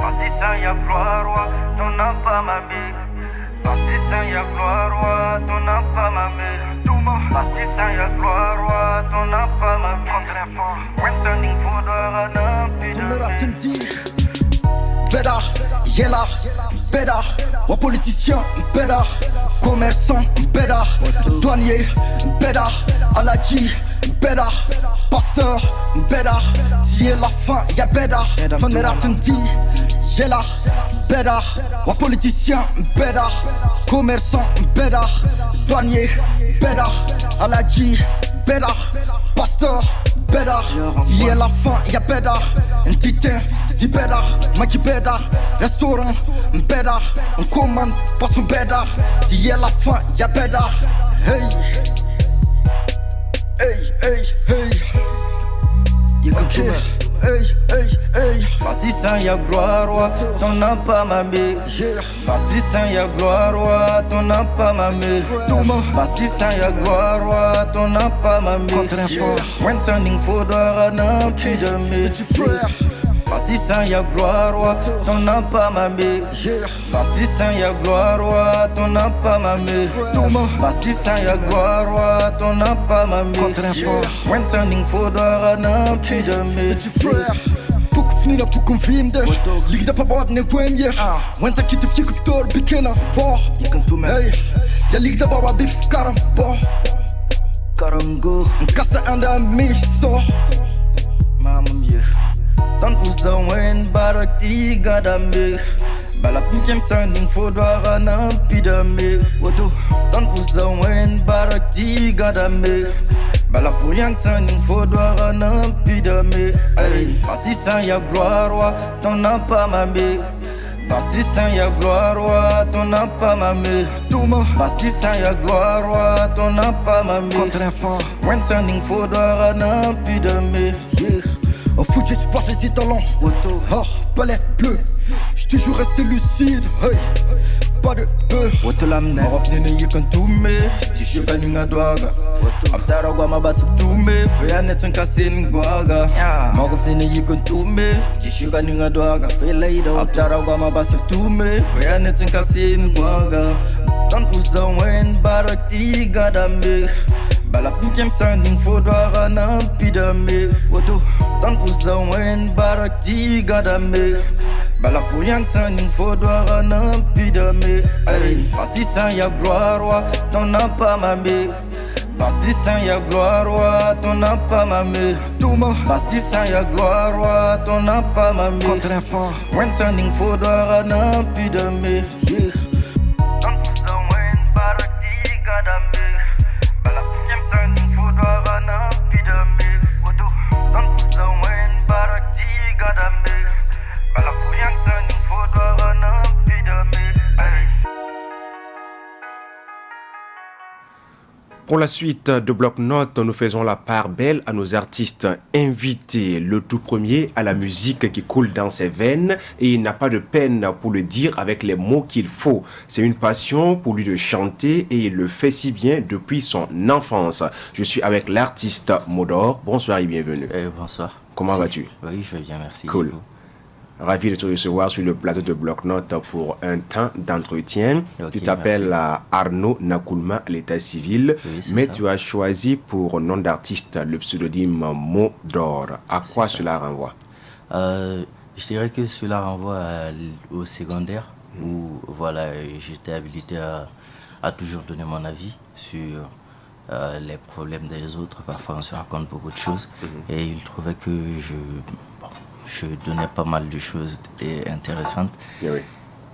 Bastissa ya gloire, ton n'a pas mamé. Bastissa ya gloire, ton n'a pas mamé. Bastissa ya gloire, ton n'a pas mamé. Winterning for the Beda, yela, beda, wa politicien, beda, commerçant, beda, douanier, beda, aladji, beda, pasteur, beda, dié la fin, ya beda, ton eratendi, yela, beda, wa politicien, beda, commerçant, beda, douanier, beda, aladji, beda, pasteur, beda, dié la fin, ya beda, titin. Zibeda, Maki Beda, restaurant, Beda, on commande, passe un Beda, d'hier la fin, y'a Beda, hey, hey, hey, hey, okay. Hey, hey, hey. Bastissa ya gloire, ton n'a pas mamé. Bastissa ya gloire, ton n'a pas mamé. Bastissa ya gloire, ton n'a pas mamé. Winterning for the n'a plus de mes Bastissa ya gloire, ton n'a pas mamé. Bastissa ya gloire, ton n'a pas mamé. Bastissa ya gloire, ton n'a pas mamé. Winterning for the n'a plus de mes Pouco finina, pouco vimde. Liga pra borda, nem quemje. Winter kit of chick of door, bikina. Boh, you can do me. Hey, ya liga da baba beef, karam, boh. Karango, kasta anda me, so. Mama mia. Dan oesdan wen barak die gadame. Balaf mi kem standing for dwara na pidame. Woto. Dan oesdan wen barak die gadame. Balaf yang standing for dwara na pidame. Ay, Bastissa ya gloire, ton n'a pas mamé. Bastissa ya gloire, ton n'a pas mamé. Bastissa ya gloire, ton n'a pas mamé. When standing for dwara na pidame. Au foot j'ai supporté ses talents. Oh, balai bleu. J'suis toujours resté lucide. Hey, pas de peur. Marofnene yikan tume. Tishuka ninga dwaga. Abdara gwa mabasip tume. Feya netin kasin gwaga. Marofnene yikan tume. Tishuka ninga dwaga. Abdara gwa mabasip tume. Feya netin kasin gwaga. Dan oesdan wen barak die gadame. Balaf mi kem standing for dwara na pidame. Woto. Dan oesdan wen barak die gadame. Balaf yang standing for dwara na pidame. Ay, Bastissa ya gloire, ton n'a pas mamé. Bastissa ya gloire, ton n'a pas mamé. Bastissa ya gloire, ton n'a pas mamé. When standing for dwara na pidame. Pour la suite de Bloc-Notes, nous faisons la part belle à nos artistes invités. Le tout premier a la musique qui coule dans ses veines et il n'a pas de peine pour le dire avec les mots qu'il faut. C'est une passion pour lui de chanter et il le fait si bien depuis son enfance. Je suis avec l'artiste Modor. Bonsoir et bienvenue. Bonsoir. Comment vas-tu? Oui, je vais bien, merci. Cool. Ravi de te recevoir sur le plateau de Bloc-Notes pour un temps d'entretien. Okay, tu t'appelles Arnaud Nakoulma, l'état civil, oui, mais ça. Tu as choisi pour nom d'artiste le pseudonyme Modor. À quoi cela renvoie? Je dirais que cela renvoie au secondaire, où voilà, j'étais habilité à toujours donner mon avis sur les problèmes des autres. Parfois, on se raconte beaucoup de choses. Et il trouvait que je donnais pas mal de choses intéressantes. Oui.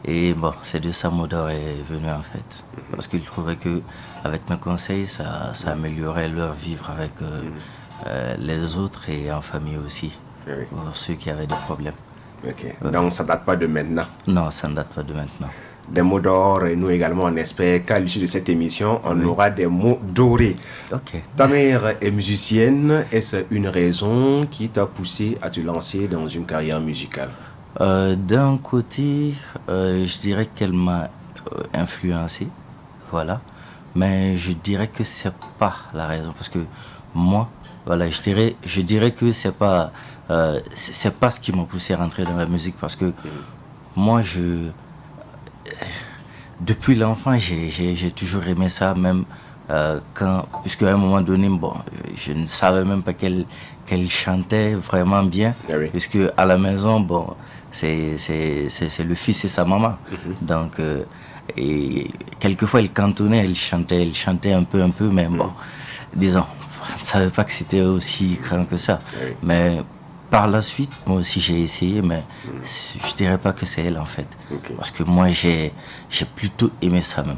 Et bon, c'est de ça Modor est venu en fait. Parce qu'il trouvait que avec mes conseils, ça améliorait leur vivre avec les autres et en famille aussi. Oui. Pour ceux qui avaient des problèmes. Okay. Donc ça ne date pas de maintenant? Non, ça ne date pas de maintenant. Des mots d'or, et nous également on espère qu'à l'issue de cette émission, on aura des mots dorés. Okay. Ta mère est musicienne, est-ce une raison qui t'a poussé à te lancer dans une carrière musicale? D'un côté, je dirais qu'elle m'a influencé, voilà. Mais je dirais que c'est pas la raison, parce que moi, voilà, je dirais que c'est pas ce qui m'a poussé à rentrer dans la musique, parce que moi, depuis l'enfant, j'ai toujours aimé ça, même puisque à un moment donné, bon, je ne savais même pas qu'elle chantait vraiment bien, puisque à la maison, bon, c'est le fils et sa maman. Donc, et quelquefois, elle cantonnait, elle chantait un peu, mais bon, disons, je ne savais pas que c'était aussi grand que ça. Mais par la suite, moi aussi j'ai essayé, mais je dirais pas que c'est elle en fait. Parce que moi j'ai plutôt aimé ça même.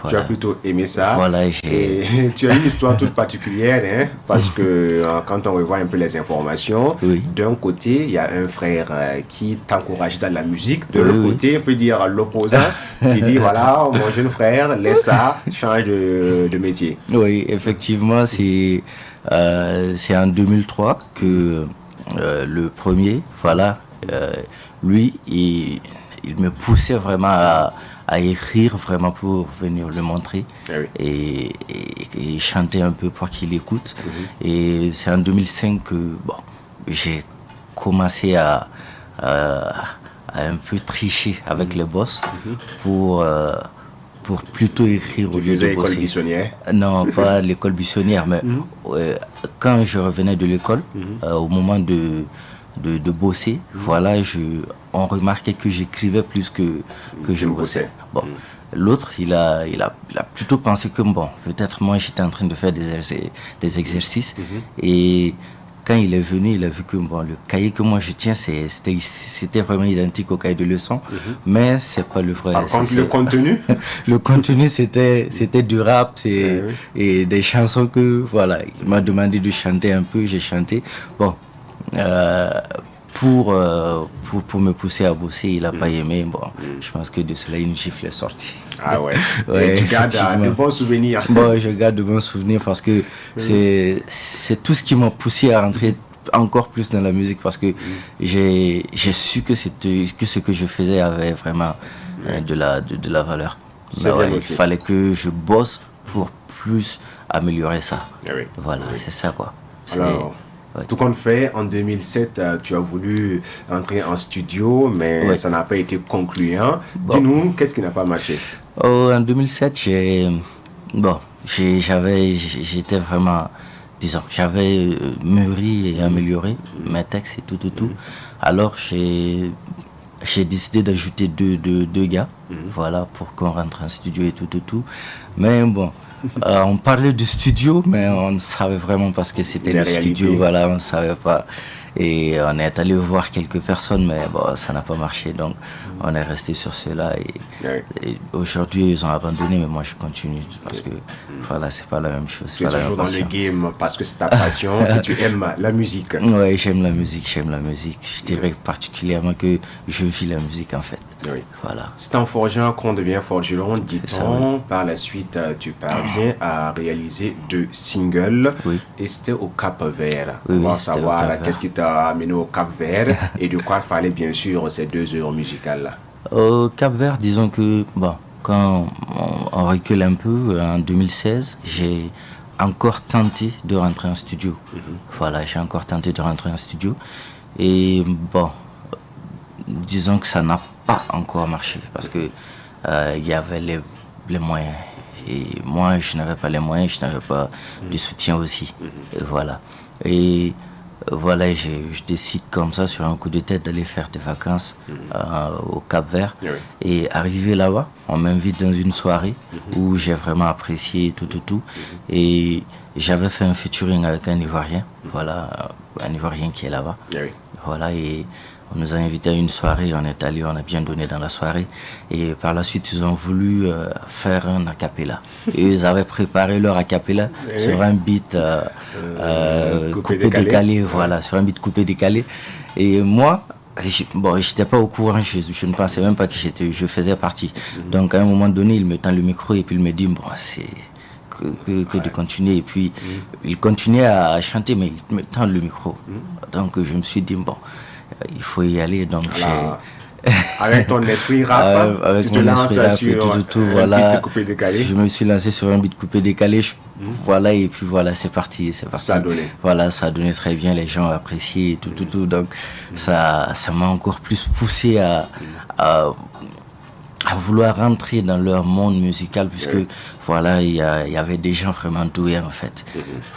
Voilà. Tu as plutôt aimé ça. Voilà, et tu as une histoire toute particulière, hein, parce que quand on revoit un peu les informations, d'un côté, il y a un frère qui t'encourage dans la musique, de l'autre côté, on peut dire l'opposant, qui dit voilà, mon jeune frère, laisse ça, change de métier. Oui, effectivement, c'est en 2003 que le premier, voilà, lui, il me poussait vraiment à écrire vraiment pour venir le montrer et chanter un peu pour qu'il écoute. Et c'est en 2005 que bon, j'ai commencé à un peu tricher avec les boss pour plutôt écrire au lieu de l'école buissonnière? Non, pas l'école buissonnière, mais quand je revenais de l'école, au moment de bosser, voilà, on remarquait que j'écrivais plus que je bossais. Bon, l'autre, il a plutôt pensé que bon, peut-être moi j'étais en train de faire des exercices et quand il est venu, il a vu que bon, le cahier que moi je tiens, c'était vraiment identique au cahier de leçons, mais c'est pas le vrai. Par contre, le contenu le contenu, c'était du rap et des chansons que, voilà, il m'a demandé de chanter un peu, j'ai chanté. Bon, pour me pousser à bosser, il n'a pas aimé. Bon, je pense que de cela, une gifle est sortie. Ah ouais. Et tu gardes de bons souvenirs. Bon, je garde de bons souvenirs parce que c'est tout ce qui m'a poussé à rentrer encore plus dans la musique, parce que j'ai su que ce que je faisais avait vraiment de la valeur. Il fallait que je bosse pour plus améliorer ça. Voilà, c'est ça quoi. Alors, tout compte fait, en 2007, tu as voulu entrer en studio, mais ça n'a pas été concluant. Bon. Dis-nous, qu'est-ce qui n'a pas marché? En 2007, j'étais vraiment, disons, j'avais mûri et amélioré mes textes et tout. Alors, j'ai décidé d'ajouter deux gars, voilà, pour qu'on rentre en studio et tout. Mais bon, on parlait de studio, mais on ne savait vraiment pas ce que c'était le studio, voilà, on ne savait pas. Et on est allé voir quelques personnes, mais bon, ça n'a pas marché, donc on est resté sur cela. Et aujourd'hui, ils ont abandonné, mais moi je continue parce que voilà, c'est pas la même chose. Tu es toujours dans le game parce que c'est ta passion et tu aimes la musique. Oui, j'aime la musique. Je dirais particulièrement que je vis la musique en fait. Oui. Voilà. C'est en forgeant qu'on devient forgeron, dit-on. Par la suite, tu parviens à réaliser 2 singles et c'était au Cap-Vert. On va savoir qu'est-ce qui t'a amené au Cap-Vert et de quoi parler bien sûr ces 2 heures musicales-là. Au Cap-Vert, disons que bon, quand on recule un peu, en 2016, j'ai encore tenté de rentrer en studio. Voilà, j'ai encore tenté de rentrer en studio et bon, disons que ça n'a pas encore marché parce que il y avait les moyens et moi je n'avais pas les moyens, je n'avais pas de soutien aussi. Et voilà. Et voilà, je décide comme ça sur un coup de tête d'aller faire des vacances au Cap-Vert. Et arrivé là-bas, on m'invite dans une soirée où j'ai vraiment apprécié tout. Et j'avais fait un featuring avec un Ivoirien, voilà, un Ivoirien qui est là-bas. Voilà, et on nous a invités à une soirée, on est allé, on a bien donné dans la soirée. Et par la suite, ils ont voulu faire un acapella. Et ils avaient préparé leur acapella sur un beat coupé-décalé. Voilà, sur un beat coupé-décalé. Et moi, bon, j'étais pas au courant, je ne pensais même pas que je faisais partie. Donc à un moment donné, il me tend le micro et puis il me dit, bon, c'est que de continuer. Et puis il continuait à chanter, mais il me tend le micro. Donc je me suis dit, bon, il faut y aller. Donc Avec ton esprit rap, avec tu te mon lances esprit rap sur et tout, un voilà. beat coupé-décalé. Je me suis lancé sur un beat coupé-décalé, voilà, et puis voilà, c'est parti. Ça a donné. Voilà, ça a donné très bien, les gens ont apprécié et tout. Donc, ça m'a encore plus poussé à vouloir rentrer dans leur monde musical, puisque voilà, il y avait des gens vraiment doués en fait.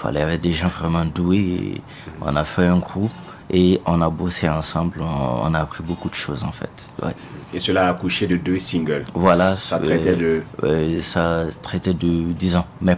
Voilà, il y avait des gens vraiment doués et on a fait un groupe et on a bossé ensemble, on a appris beaucoup de choses en fait. Ouais. Et cela a accouché de 2 singles. Voilà, ça traitait de 10 ans. Mais